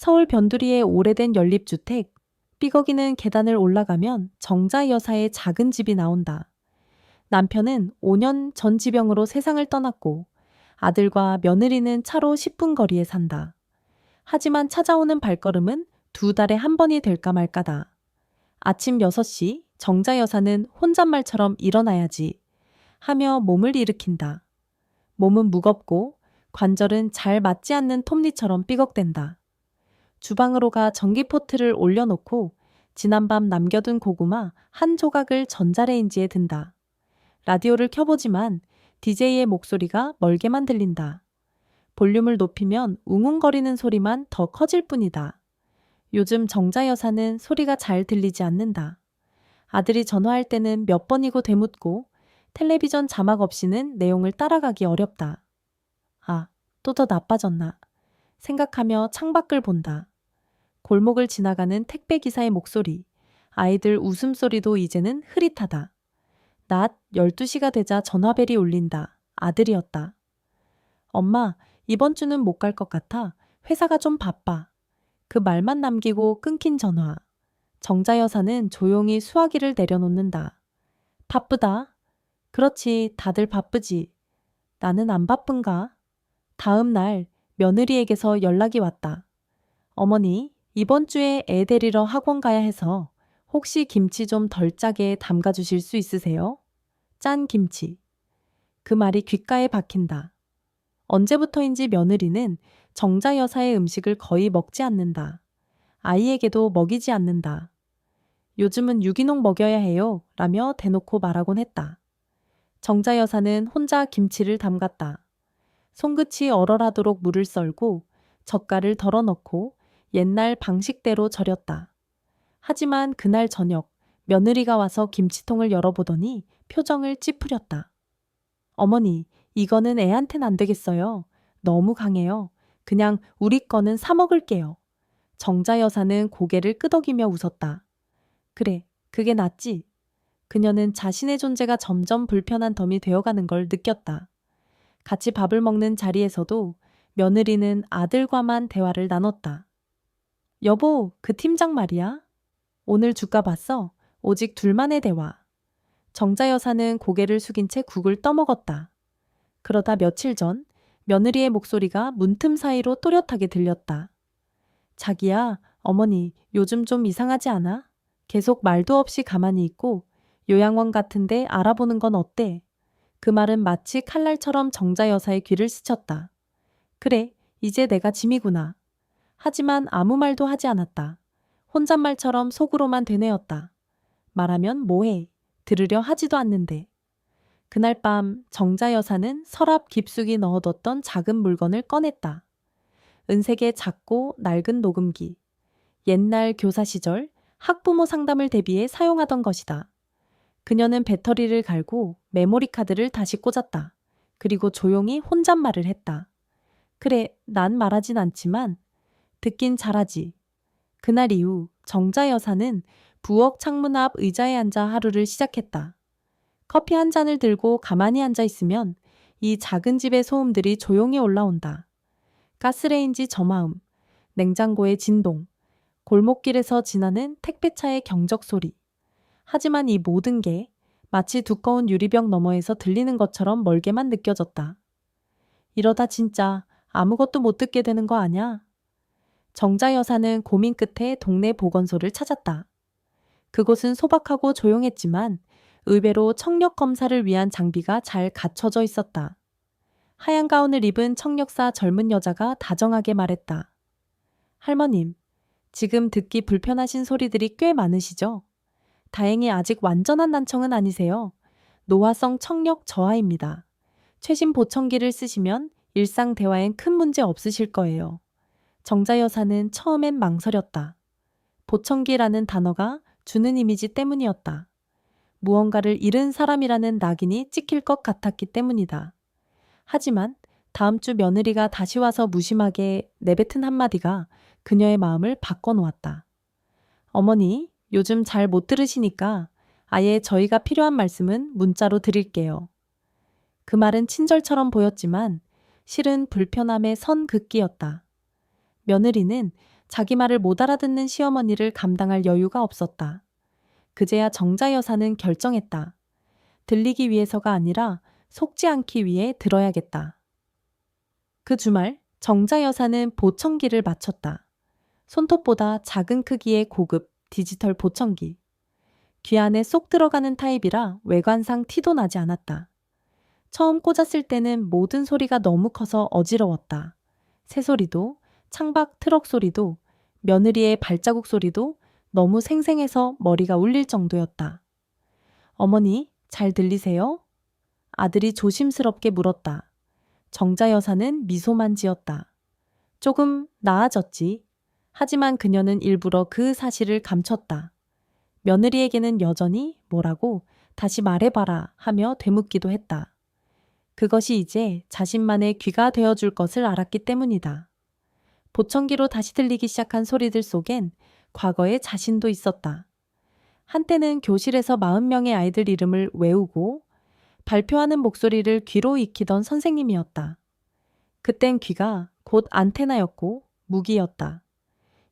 서울 변두리의 오래된 연립주택, 삐걱이는 계단을 올라가면 정자 여사의 작은 집이 나온다. 남편은 5년 전 지병으로 세상을 떠났고 아들과 며느리는 차로 10분 거리에 산다. 하지만 찾아오는 발걸음은 2달에 한 번이 될까 말까다. 아침 6시 정자 여사는 혼잣말처럼 일어나야지 하며 몸을 일으킨다. 몸은 무겁고 관절은 잘 맞지 않는 톱니처럼 삐걱댄다. 주방으로 가 전기포트를 올려놓고 지난밤 남겨둔 고구마 한 조각을 전자레인지에 든다. 라디오를 켜보지만 DJ의 목소리가 멀게만 들린다. 볼륨을 높이면 웅웅거리는 소리만 더 커질 뿐이다. 요즘 정자 여사는 소리가 잘 들리지 않는다. 아들이 전화할 때는 몇 번이고 되묻고 텔레비전 자막 없이는 내용을 따라가기 어렵다. 아, 또 더 나빠졌나 생각하며 창밖을 본다. 골목을 지나가는 택배기사의 목소리, 아이들 웃음소리도 이제는 흐릿하다. 낮 12시가 되자 전화벨이 울린다. 아들이었다. 엄마, 이번 주는 못 갈 것 같아. 회사가 좀 바빠. 그 말만 남기고 끊긴 전화. 정자 여사는 조용히 수화기를 내려놓는다. 바쁘다. 그렇지, 다들 바쁘지. 나는 안 바쁜가? 다음 날 며느리에게서 연락이 왔다. 어머니, 이번 주에 애 데리러 학원 가야 해서 혹시 김치 좀 덜 짜게 담가 주실 수 있으세요? 짠 김치. 그 말이 귓가에 박힌다. 언제부터인지 며느리는 정자 여사의 음식을 거의 먹지 않는다. 아이에게도 먹이지 않는다. 요즘은 유기농 먹여야 해요. 라며 대놓고 말하곤 했다. 정자 여사는 혼자 김치를 담갔다. 손끝이 얼얼하도록 물을 썰고 젓갈을 덜어 넣고 옛날 방식대로 절였다. 하지만 그날 저녁 며느리가 와서 김치통을 열어보더니 표정을 찌푸렸다. 어머니, 이거는 애한텐 안 되겠어요. 너무 강해요. 그냥 우리 거는 사 먹을게요. 정자 여사는 고개를 끄덕이며 웃었다. 그래, 그게 낫지. 그녀는 자신의 존재가 점점 불편한 덤이 되어가는 걸 느꼈다. 같이 밥을 먹는 자리에서도 며느리는 아들과만 대화를 나눴다. 여보, 그 팀장 말이야. 오늘 주가 봤어. 오직 둘만의 대화. 정자 여사는 고개를 숙인 채 국을 떠먹었다. 그러다 며칠 전 며느리의 목소리가 문틈 사이로 또렷하게 들렸다. 자기야, 어머니, 요즘 좀 이상하지 않아? 계속 말도 없이 가만히 있고 요양원 같은데 알아보는 건 어때? 그 말은 마치 칼날처럼 정자 여사의 귀를 스쳤다. 그래, 이제 내가 짐이구나. 하지만 아무 말도 하지 않았다. 혼잣말처럼 속으로만 되뇌었다. 말하면 뭐해? 들으려 하지도 않는데. 그날 밤 정자 여사는 서랍 깊숙이 넣어뒀던 작은 물건을 꺼냈다. 은색의 작고 낡은 녹음기. 옛날 교사 시절 학부모 상담을 대비해 사용하던 것이다. 그녀는 배터리를 갈고 메모리 카드를 다시 꽂았다. 그리고 조용히 혼잣말을 했다. 그래, 난 말하진 않지만 듣긴 잘하지. 그날 이후 정자 여사는 부엌 창문 앞 의자에 앉아 하루를 시작했다. 커피 한 잔을 들고 가만히 앉아 있으면 이 작은 집의 소음들이 조용히 올라온다. 가스레인지 저마음, 냉장고의 진동, 골목길에서 지나는 택배차의 경적 소리. 하지만 이 모든 게 마치 두꺼운 유리병 너머에서 들리는 것처럼 멀게만 느껴졌다. 이러다 진짜 아무것도 못 듣게 되는 거 아냐? 정자 여사는 고민 끝에 동네 보건소를 찾았다. 그곳은 소박하고 조용했지만 의외로 청력 검사를 위한 장비가 잘 갖춰져 있었다. 하얀 가운을 입은 청력사 젊은 여자가 다정하게 말했다. 할머님, 지금 듣기 불편하신 소리들이 꽤 많으시죠? 다행히 아직 완전한 난청은 아니세요. 노화성 청력 저하입니다. 최신 보청기를 쓰시면 일상 대화엔 큰 문제 없으실 거예요. 정자 여사는 처음엔 망설였다. 보청기라는 단어가 주는 이미지 때문이었다. 무언가를 잃은 사람이라는 낙인이 찍힐 것 같았기 때문이다. 하지만 다음 주 며느리가 다시 와서 무심하게 내뱉은 한마디가 그녀의 마음을 바꿔놓았다. 어머니, 요즘 잘 못 들으시니까 아예 저희가 필요한 말씀은 문자로 드릴게요. 그 말은 친절처럼 보였지만 실은 불편함의 선 긋기였다. 며느리는 자기 말을 못 알아듣는 시어머니를 감당할 여유가 없었다. 그제야 정자 여사는 결정했다. 들리기 위해서가 아니라 속지 않기 위해 들어야겠다. 그 주말 정자 여사는 보청기를 맞췄다. 손톱보다 작은 크기의 고급 디지털 보청기. 귀 안에 쏙 들어가는 타입이라 외관상 티도 나지 않았다. 처음 꽂았을 때는 모든 소리가 너무 커서 어지러웠다. 새소리도, 창밖 트럭 소리도, 며느리의 발자국 소리도 너무 생생해서 머리가 울릴 정도였다. 어머니, 잘 들리세요? 아들이 조심스럽게 물었다. 정자 여사는 미소만 지었다. 조금 나아졌지. 하지만 그녀는 일부러 그 사실을 감췄다. 며느리에게는 여전히 뭐라고 다시 말해봐라 하며 되묻기도 했다. 그것이 이제 자신만의 귀가 되어줄 것을 알았기 때문이다. 보청기로 다시 들리기 시작한 소리들 속엔 과거의 자신도 있었다. 한때는 교실에서 40명의 아이들 이름을 외우고 발표하는 목소리를 귀로 익히던 선생님이었다. 그땐 귀가 곧 안테나였고 무기였다.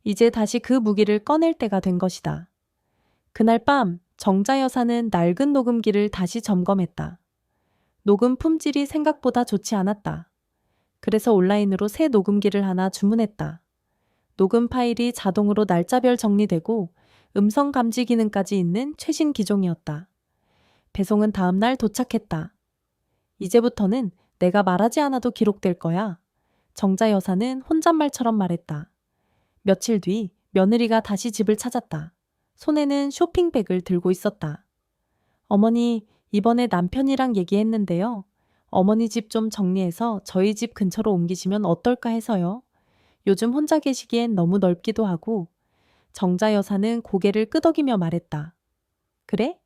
이제 다시 그 무기를 꺼낼 때가 된 것이다. 그날 밤 정자 여사는 낡은 녹음기를 다시 점검했다. 녹음 품질이 생각보다 좋지 않았다. 그래서 온라인으로 새 녹음기를 하나 주문했다. 녹음 파일이 자동으로 날짜별 정리되고 음성 감지 기능까지 있는 최신 기종이었다. 배송은 다음 날 도착했다. 이제부터는 내가 말하지 않아도 기록될 거야. 정자 여사는 혼잣말처럼 말했다. 며칠 뒤 며느리가 다시 집을 찾았다. 손에는 쇼핑백을 들고 있었다. 어머니, 이번에 남편이랑 얘기했는데요. 어머니 집 좀 정리해서 저희 집 근처로 옮기시면 어떨까 해서요. 요즘 혼자 계시기엔 너무 넓기도 하고. 정자 여사는 고개를 끄덕이며 말했다. 그래?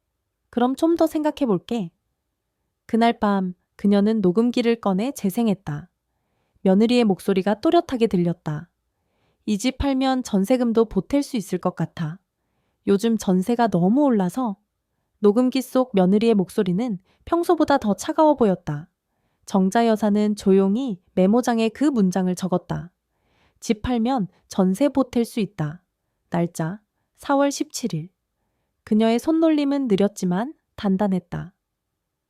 그럼 좀 더 생각해 볼게. 그날 밤 그녀는 녹음기를 꺼내 재생했다. 며느리의 목소리가 또렷하게 들렸다. 이 집 팔면 전세금도 보탤 수 있을 것 같아. 요즘 전세가 너무 올라서. 녹음기 속 며느리의 목소리는 평소보다 더 차가워 보였다. 정자 여사는 조용히 메모장에 그 문장을 적었다. 집 팔면 전세 보탤 수 있다. 날짜 4월 17일. 그녀의 손놀림은 느렸지만 단단했다.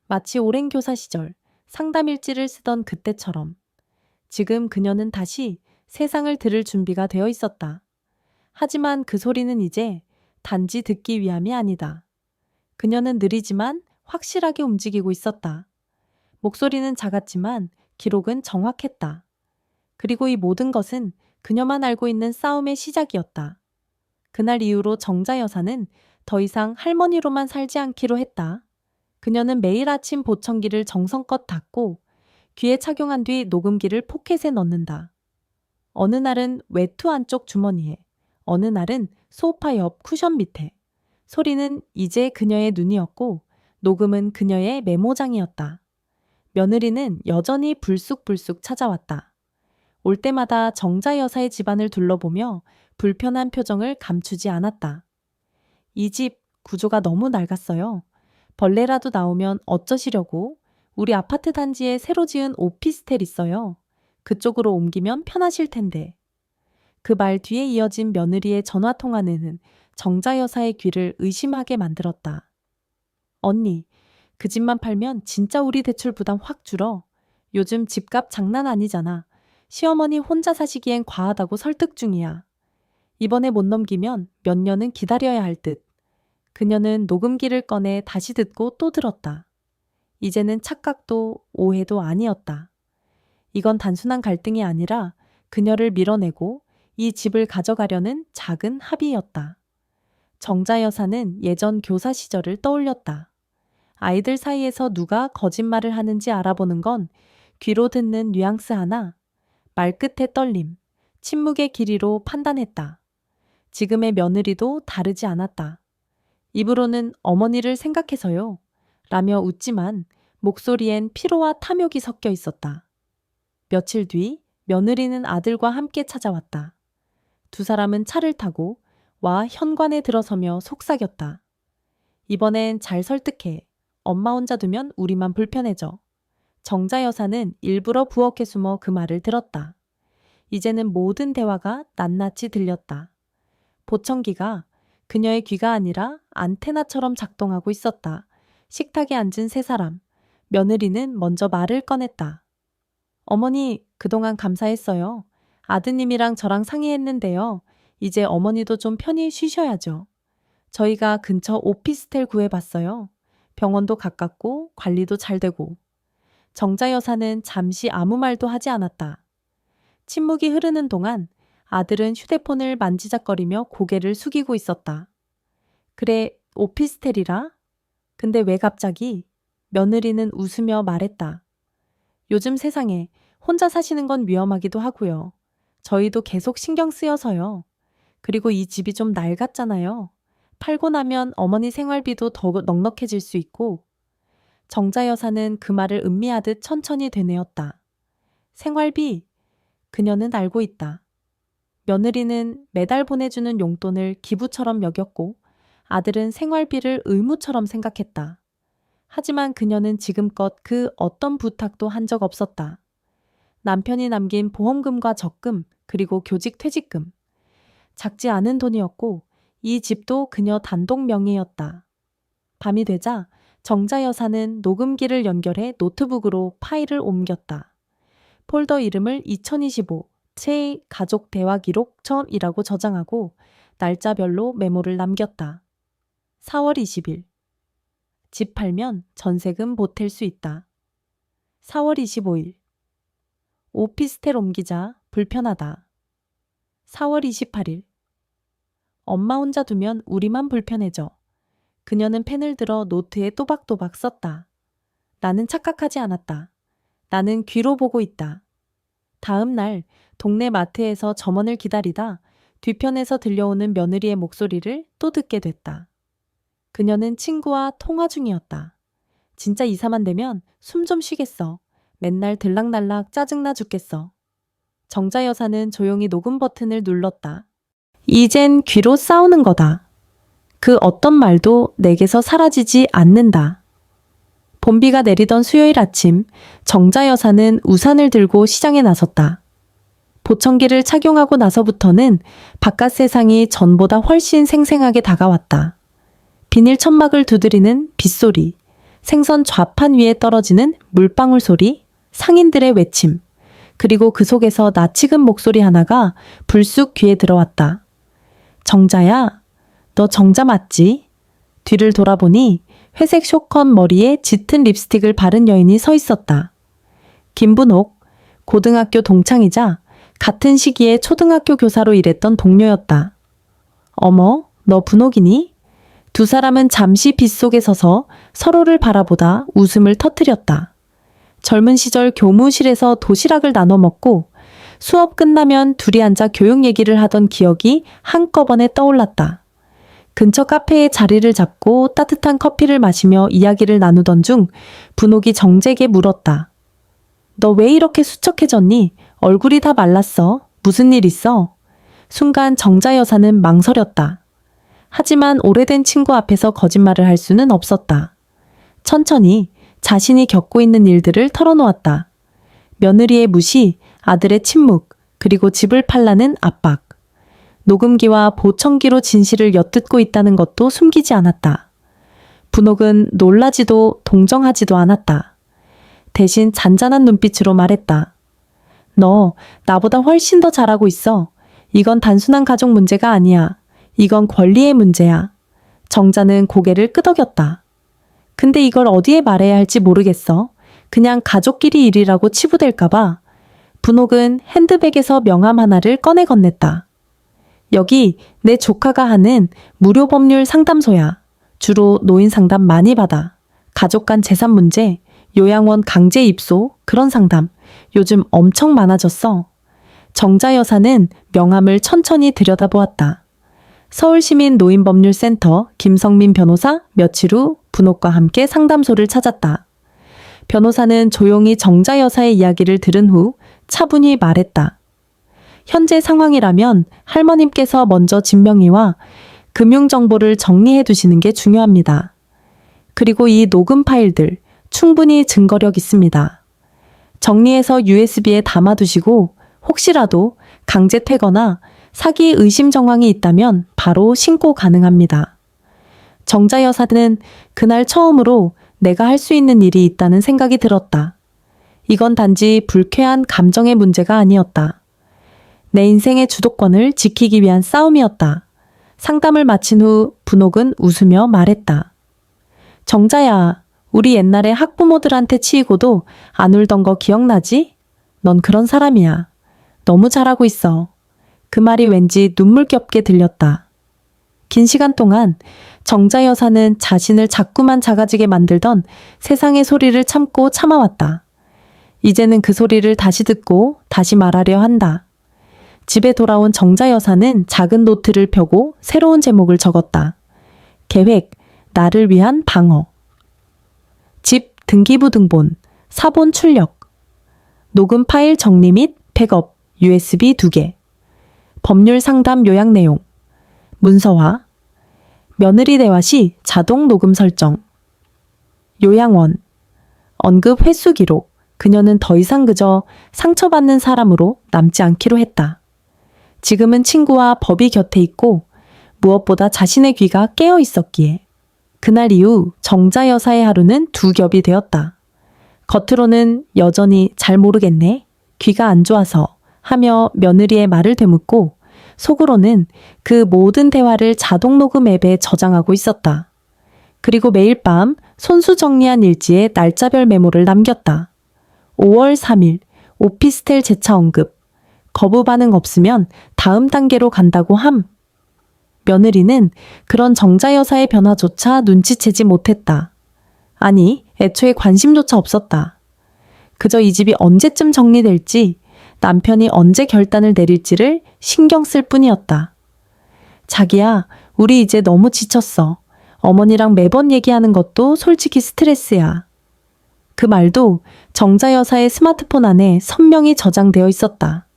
마치 오랜 교사 시절 상담 일지를 쓰던 그때처럼. 지금 그녀는 다시 세상을 들을 준비가 되어 있었다. 하지만 그 소리는 이제 단지 듣기 위함이 아니다. 그녀는 느리지만 확실하게 움직이고 있었다. 목소리는 작았지만 기록은 정확했다. 그리고 이 모든 것은 그녀만 알고 있는 싸움의 시작이었다. 그날 이후로 정자 여사는 더 이상 할머니로만 살지 않기로 했다. 그녀는 매일 아침 보청기를 정성껏 닫고 귀에 착용한 뒤 녹음기를 포켓에 넣는다. 어느 날은 외투 안쪽 주머니에, 어느 날은 소파 옆 쿠션 밑에. 소리는 이제 그녀의 눈이었고 녹음은 그녀의 메모장이었다. 며느리는 여전히 불쑥불쑥 찾아왔다. 올 때마다 정자 여사의 집안을 둘러보며 불편한 표정을 감추지 않았다. 이 집 구조가 너무 낡았어요. 벌레라도 나오면 어쩌시려고? 우리 아파트 단지에 새로 지은 오피스텔 있어요. 그쪽으로 옮기면 편하실 텐데. 그 말 뒤에 이어진 며느리의 전화 통화는 정자 여사의 귀를 의심하게 만들었다. 언니, 그 집만 팔면 진짜 우리 대출 부담 확 줄어. 요즘 집값 장난 아니잖아. 시어머니 혼자 사시기엔 과하다고 설득 중이야. 이번에 못 넘기면 몇 년은 기다려야 할 듯. 그녀는 녹음기를 꺼내 다시 듣고 또 들었다. 이제는 착각도 오해도 아니었다. 이건 단순한 갈등이 아니라 그녀를 밀어내고 이 집을 가져가려는 작은 합의였다. 정자 여사는 예전 교사 시절을 떠올렸다. 아이들 사이에서 누가 거짓말을 하는지 알아보는 건 귀로 듣는 뉘앙스 하나, 말끝의 떨림, 침묵의 길이로 판단했다. 지금의 며느리도 다르지 않았다. 입으로는 어머니를 생각해서요. 라며 웃지만 목소리엔 피로와 탐욕이 섞여 있었다. 며칠 뒤 며느리는 아들과 함께 찾아왔다. 두 사람은 차를 타고 와 현관에 들어서며 속삭였다. 이번엔 잘 설득해. 엄마 혼자 두면 우리만 불편해져. 정자 여사는 일부러 부엌에 숨어 그 말을 들었다. 이제는 모든 대화가 낱낱이 들렸다. 보청기가 그녀의 귀가 아니라 안테나처럼 작동하고 있었다. 식탁에 앉은 세 사람. 며느리는 먼저 말을 꺼냈다. 어머니, 그동안 감사했어요. 아드님이랑 저랑 상의했는데요. 이제 어머니도 좀 편히 쉬셔야죠. 저희가 근처 오피스텔 구해봤어요. 병원도 가깝고 관리도 잘 되고. 정자 여사는 잠시 아무 말도 하지 않았다. 침묵이 흐르는 동안 아들은 휴대폰을 만지작거리며 고개를 숙이고 있었다. 그래, 오피스텔이라? 근데 왜 갑자기? 며느리는 웃으며 말했다. 요즘 세상에 혼자 사시는 건 위험하기도 하고요. 저희도 계속 신경 쓰여서요. 그리고 이 집이 좀 낡았잖아요. 팔고 나면 어머니 생활비도 더 넉넉해질 수 있고. 정자 여사는 그 말을 음미하듯 천천히 되뇌었다. 생활비? 그녀는 알고 있다. 며느리는 매달 보내주는 용돈을 기부처럼 여겼고 아들은 생활비를 의무처럼 생각했다. 하지만 그녀는 지금껏 그 어떤 부탁도 한 적 없었다. 남편이 남긴 보험금과 적금, 그리고 교직 퇴직금. 작지 않은 돈이었고 이 집도 그녀 단독 명의였다. 밤이 되자 정자 여사는 녹음기를 연결해 노트북으로 파일을 옮겼다. 폴더 이름을 2025 최 가족 대화 기록처이라고 저장하고 날짜별로 메모를 남겼다. 4월 20일. 집 팔면 전세금 보탤 수 있다. 4월 25일. 오피스텔 옮기자 불편하다. 4월 28일. 엄마 혼자 두면 우리만 불편해져. 그녀는 펜을 들어 노트에 또박또박 썼다. 나는 착각하지 않았다. 나는 귀로 보고 있다. 다음 날 동네 마트에서 점원을 기다리다 뒤편에서 들려오는 며느리의 목소리를 또 듣게 됐다. 그녀는 친구와 통화 중이었다. 진짜 이사만 되면 숨 좀 쉬겠어. 맨날 들락날락 짜증나 죽겠어. 정자 여사는 조용히 녹음 버튼을 눌렀다. 이젠 귀로 싸우는 거다. 그 어떤 말도 내게서 사라지지 않는다. 봄비가 내리던 수요일 아침, 정자 여사는 우산을 들고 시장에 나섰다. 보청기를 착용하고 나서부터는 바깥 세상이 전보다 훨씬 생생하게 다가왔다. 비닐 천막을 두드리는 빗소리, 생선 좌판 위에 떨어지는 물방울 소리, 상인들의 외침, 그리고 그 속에서 낯익은 목소리 하나가 불쑥 귀에 들어왔다. 정자야, 너 정자 맞지? 뒤를 돌아보니 회색 쇼컷 머리에 짙은 립스틱을 바른 여인이 서 있었다. 김분옥, 고등학교 동창이자 같은 시기에 초등학교 교사로 일했던 동료였다. 어머, 너 분옥이니? 두 사람은 잠시 빗속에 서서 서로를 바라보다 웃음을 터뜨렸다. 젊은 시절 교무실에서 도시락을 나눠 먹고 수업 끝나면 둘이 앉아 교육 얘기를 하던 기억이 한꺼번에 떠올랐다. 근처 카페에 자리를 잡고 따뜻한 커피를 마시며 이야기를 나누던 중 분옥이 정재에게 물었다. 너 왜 이렇게 수척해졌니? 얼굴이 다 말랐어. 무슨 일 있어? 순간 정자 여사는 망설였다. 하지만 오래된 친구 앞에서 거짓말을 할 수는 없었다. 천천히 자신이 겪고 있는 일들을 털어놓았다. 며느리의 무시, 아들의 침묵, 그리고 집을 팔라는 압박. 녹음기와 보청기로 진실을 엿듣고 있다는 것도 숨기지 않았다. 분옥은 놀라지도 동정하지도 않았다. 대신 잔잔한 눈빛으로 말했다. 너 나보다 훨씬 더 잘하고 있어. 이건 단순한 가족 문제가 아니야. 이건 권리의 문제야. 정자는 고개를 끄덕였다. 근데 이걸 어디에 말해야 할지 모르겠어. 그냥 가족끼리 일이라고 치부될까봐. 분옥은 핸드백에서 명함 하나를 꺼내 건넸다. 여기 내 조카가 하는 무료 법률 상담소야. 주로 노인 상담 많이 받아. 가족 간 재산 문제, 요양원 강제 입소, 그런 상담. 요즘 엄청 많아졌어. 정자 여사는 명함을 천천히 들여다보았다. 서울시민 노인법률센터 김성민 변호사 며칠 후 분옥과 함께 상담소를 찾았다. 변호사는 조용히 정자 여사의 이야기를 들은 후 차분히 말했다. 현재 상황이라면 할머님께서 먼저 진명의와 금융정보를 정리해 두시는 게 중요합니다. 그리고 이 녹음 파일들 충분히 증거력 있습니다. 정리해서 USB에 담아두시고 혹시라도 강제 퇴거나 사기 의심 정황이 있다면 바로 신고 가능합니다. 정자 여사는 그날 처음으로 내가 할 수 있는 일이 있다는 생각이 들었다. 이건 단지 불쾌한 감정의 문제가 아니었다. 내 인생의 주도권을 지키기 위한 싸움이었다. 상담을 마친 후 분옥은 웃으며 말했다. 정자야, 우리 옛날에 학부모들한테 치이고도 안 울던 거 기억나지? 넌 그런 사람이야. 너무 잘하고 있어. 그 말이 왠지 눈물겹게 들렸다. 긴 시간 동안 정자 여사는 자신을 자꾸만 작아지게 만들던 세상의 소리를 참고 참아왔다. 이제는 그 소리를 다시 듣고 다시 말하려 한다. 집에 돌아온 정자 여사는 작은 노트를 펴고 새로운 제목을 적었다. 계획, 나를 위한 방어. 집 등기부 등본, 사본 출력. 녹음 파일 정리 및 백업, USB 2개. 법률 상담 요약 내용. 문서화. 며느리 대화 시 자동 녹음 설정. 요양원. 언급 횟수 기록. 그녀는 더 이상 그저 상처받는 사람으로 남지 않기로 했다. 지금은 친구와 법이 곁에 있고 무엇보다 자신의 귀가 깨어 있었기에. 그날 이후 정자 여사의 하루는 두 겹이 되었다. 겉으로는 여전히 잘 모르겠네, 귀가 안 좋아서 하며 며느리의 말을 되묻고 속으로는 그 모든 대화를 자동 녹음 앱에 저장하고 있었다. 그리고 매일 밤 손수 정리한 일지에 날짜별 메모를 남겼다. 5월 3일 오피스텔 재차 언급. 거부 반응 없으면 다음 단계로 간다고 함. 며느리는 그런 정자 여사의 변화조차 눈치채지 못했다. 아니, 애초에 관심조차 없었다. 그저 이 집이 언제쯤 정리될지, 남편이 언제 결단을 내릴지를 신경 쓸 뿐이었다. 자기야, 우리 이제 너무 지쳤어. 어머니랑 매번 얘기하는 것도 솔직히 스트레스야. 그 말도 정자 여사의 스마트폰 안에 선명히 저장되어 있었다.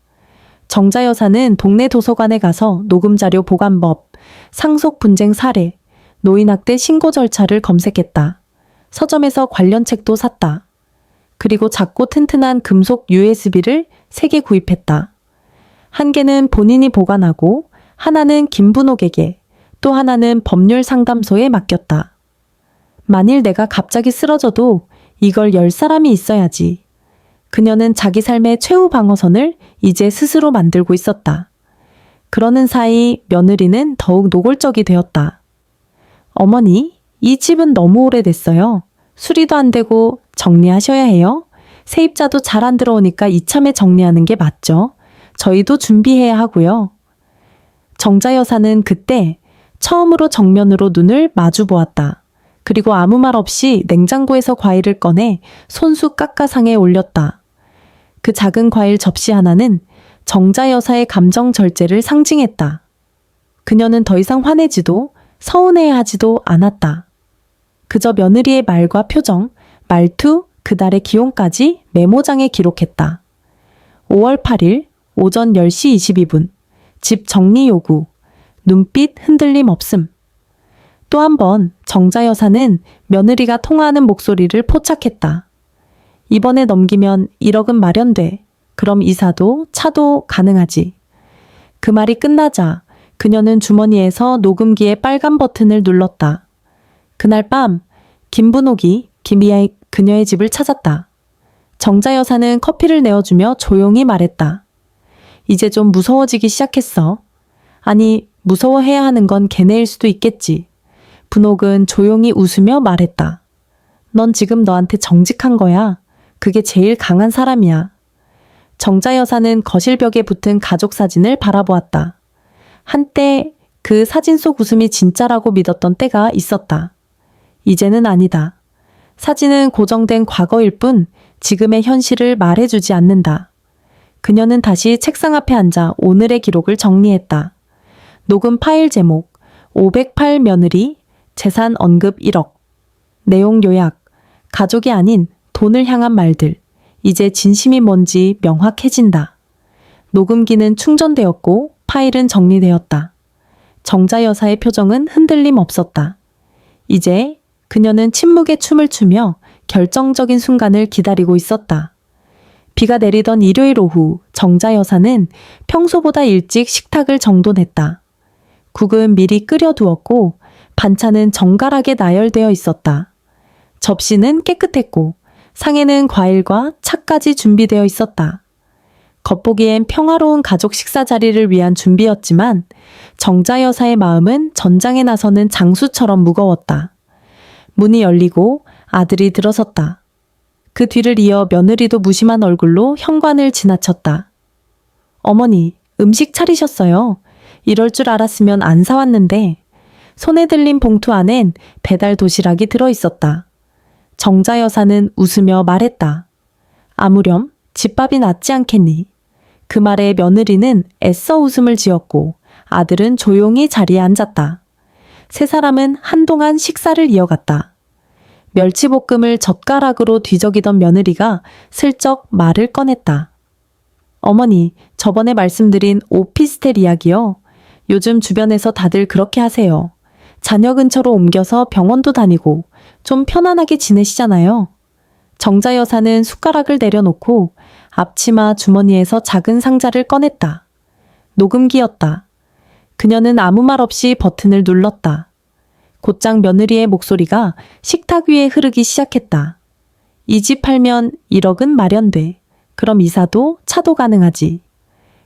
정자 여사는 동네 도서관에 가서 녹음자료 보관법, 상속 분쟁 사례, 노인학대 신고 절차를 검색했다. 서점에서 관련 책도 샀다. 그리고 작고 튼튼한 금속 USB를 3개 구입했다. 한 개는 본인이 보관하고 하나는 김분옥에게, 또 하나는 법률 상담소에 맡겼다. 만일 내가 갑자기 쓰러져도 이걸 열 사람이 있어야지. 그녀는 자기 삶의 최후 방어선을 이제 스스로 만들고 있었다. 그러는 사이 며느리는 더욱 노골적이 되었다. 어머니, 이 집은 너무 오래됐어요. 수리도 안 되고 정리하셔야 해요. 세입자도 잘 안 들어오니까 이참에 정리하는 게 맞죠. 저희도 준비해야 하고요. 정자 여사는 그때 처음으로 정면으로 눈을 마주 보았다. 그리고 아무 말 없이 냉장고에서 과일을 꺼내 손수 깎아상에 올렸다. 그 작은 과일 접시 하나는 정자 여사의 감정 절제를 상징했다. 그녀는 더 이상 화내지도 서운해하지도 않았다. 그저 며느리의 말과 표정, 말투, 그달의 기온까지 메모장에 기록했다. 5월 8일 오전 10시 22분 집 정리 요구, 눈빛 흔들림 없음. 또 한 번 정자 여사는 며느리가 통화하는 목소리를 포착했다. 이번에 넘기면 1억은 마련돼. 그럼 이사도 차도 가능하지. 그 말이 끝나자 그녀는 주머니에서 녹음기의 빨간 버튼을 눌렀다. 그날 밤 김분옥이 김이의 그녀의 집을 찾았다. 정자 여사는 커피를 내어주며 조용히 말했다. 이제 좀 무서워지기 시작했어. 아니, 무서워해야 하는 건 걔네일 수도 있겠지. 분옥은 조용히 웃으며 말했다. 넌 지금 너한테 정직한 거야. 그게 제일 강한 사람이야. 정자 여사는 거실 벽에 붙은 가족 사진을 바라보았다. 한때 그 사진 속 웃음이 진짜라고 믿었던 때가 있었다. 이제는 아니다. 사진은 고정된 과거일 뿐 지금의 현실을 말해주지 않는다. 그녀는 다시 책상 앞에 앉아 오늘의 기록을 정리했다. 녹음 파일 제목, 508 며느리, 재산 언급 1억. 내용 요약, 가족이 아닌 돈을 향한 말들. 이제 진심이 뭔지 명확해진다. 녹음기는 충전되었고 파일은 정리되었다. 정자 여사의 표정은 흔들림 없었다. 이제 그녀는 침묵의 춤을 추며 결정적인 순간을 기다리고 있었다. 비가 내리던 일요일 오후 정자 여사는 평소보다 일찍 식탁을 정돈했다. 국은 미리 끓여두었고 반찬은 정갈하게 나열되어 있었다. 접시는 깨끗했고 상에는 과일과 차까지 준비되어 있었다. 겉보기엔 평화로운 가족 식사 자리를 위한 준비였지만 정자 여사의 마음은 전장에 나서는 장수처럼 무거웠다. 문이 열리고 아들이 들어섰다. 그 뒤를 이어 며느리도 무심한 얼굴로 현관을 지나쳤다. 어머니, 음식 차리셨어요. 이럴 줄 알았으면 안 사왔는데. 손에 들린 봉투 안엔 배달 도시락이 들어있었다. 정자 여사는 웃으며 말했다. 아무렴, 집밥이 낫지 않겠니? 그 말에 며느리는 애써 웃음을 지었고 아들은 조용히 자리에 앉았다. 세 사람은 한동안 식사를 이어갔다. 멸치볶음을 젓가락으로 뒤적이던 며느리가 슬쩍 말을 꺼냈다. 어머니, 저번에 말씀드린 오피스텔 이야기요. 요즘 주변에서 다들 그렇게 하세요. 자녀 근처로 옮겨서 병원도 다니고 좀 편안하게 지내시잖아요. 정자 여사는 숟가락을 내려놓고 앞치마 주머니에서 작은 상자를 꺼냈다. 녹음기였다. 그녀는 아무 말 없이 버튼을 눌렀다. 곧장 며느리의 목소리가 식탁 위에 흐르기 시작했다. 이 집 팔면 1억은 마련돼. 그럼 이사도 차도 가능하지.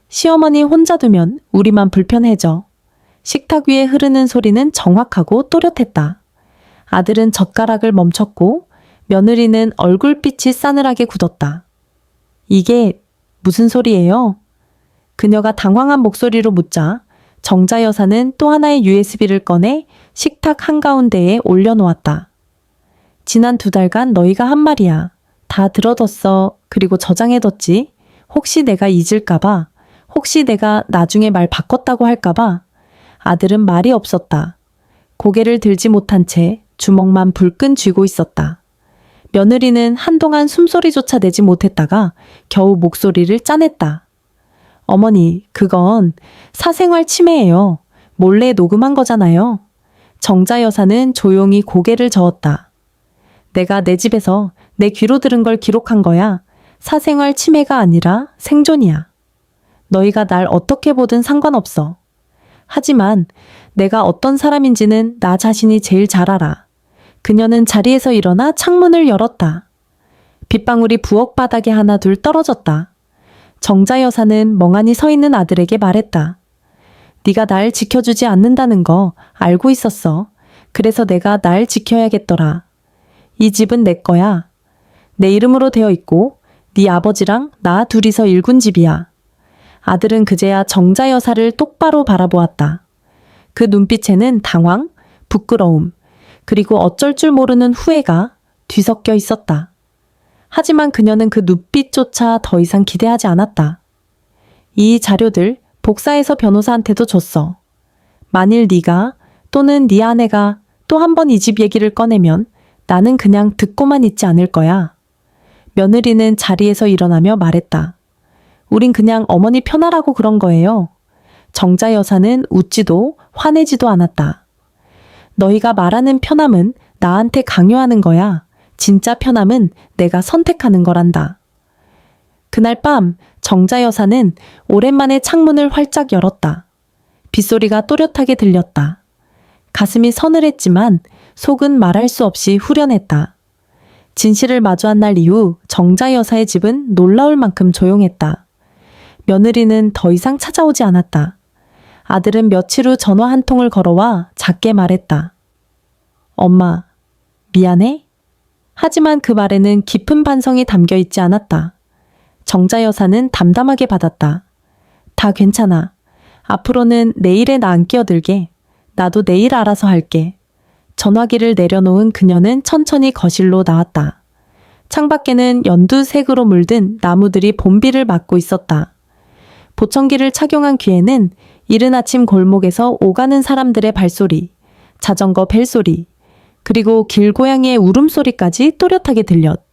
시어머니 혼자 두면 우리만 불편해져. 식탁 위에 흐르는 소리는 정확하고 또렷했다. 아들은 젓가락을 멈췄고 며느리는 얼굴빛이 싸늘하게 굳었다. 이게 무슨 소리예요? 그녀가 당황한 목소리로 묻자 정자 여사는 또 하나의 USB를 꺼내 식탁 한가운데에 올려놓았다. 지난 2달간 너희가 한 말이야. 다 들어뒀어. 그리고 저장해뒀지. 혹시 내가 잊을까봐. 혹시 내가 나중에 말 바꿨다고 할까봐. 아들은 말이 없었다. 고개를 들지 못한 채 주먹만 불끈 쥐고 있었다. 며느리는 한동안 숨소리조차 내지 못했다가 겨우 목소리를 짜냈다. 어머니, 그건 사생활 침해예요. 몰래 녹음한 거잖아요. 정자 여사는 조용히 고개를 저었다. 내가 내 집에서 내 귀로 들은 걸 기록한 거야. 사생활 침해가 아니라 생존이야. 너희가 날 어떻게 보든 상관없어. 하지만 내가 어떤 사람인지는 나 자신이 제일 잘 알아. 그녀는 자리에서 일어나 창문을 열었다. 빗방울이 부엌 바닥에 하나 둘 떨어졌다. 정자 여사는 멍하니 서 있는 아들에게 말했다. 네가 날 지켜주지 않는다는 거 알고 있었어. 그래서 내가 날 지켜야겠더라. 이 집은 내 거야. 내 이름으로 되어 있고 네 아버지랑 나 둘이서 일군 집이야. 아들은 그제야 정자 여사를 똑바로 바라보았다. 그 눈빛에는 당황, 부끄러움, 그리고 어쩔 줄 모르는 후회가 뒤섞여 있었다. 하지만 그녀는 그 눈빛조차 더 이상 기대하지 않았다. 이 자료들 복사해서 변호사한테도 줬어. 만일 네가 또는 네 아내가 또 한 번 이 집 얘기를 꺼내면 나는 그냥 듣고만 있지 않을 거야. 며느리는 자리에서 일어나며 말했다. 우린 그냥 어머니 편하라고 그런 거예요. 정자 여사는 웃지도 화내지도 않았다. 너희가 말하는 편함은 나한테 강요하는 거야. 진짜 편함은 내가 선택하는 거란다. 그날 밤 정자 여사는 오랜만에 창문을 활짝 열었다. 빗소리가 또렷하게 들렸다. 가슴이 서늘했지만 속은 말할 수 없이 후련했다. 진실을 마주한 날 이후 정자 여사의 집은 놀라울 만큼 조용했다. 며느리는 더 이상 찾아오지 않았다. 아들은 며칠 후 전화 한 통을 걸어와 작게 말했다. 엄마, 미안해? 하지만 그 말에는 깊은 반성이 담겨 있지 않았다. 정자 여사는 담담하게 받았다. 다 괜찮아. 앞으로는 내 일에 나 안 끼어들게. 나도 내 일 알아서 할게. 전화기를 내려놓은 그녀는 천천히 거실로 나왔다. 창밖에는 연두색으로 물든 나무들이 봄비를 맞고 있었다. 보청기를 착용한 귀에는 이른 아침 골목에서 오가는 사람들의 발소리, 자전거 벨소리, 그리고 길고양이의 울음소리까지 또렷하게 들렸다.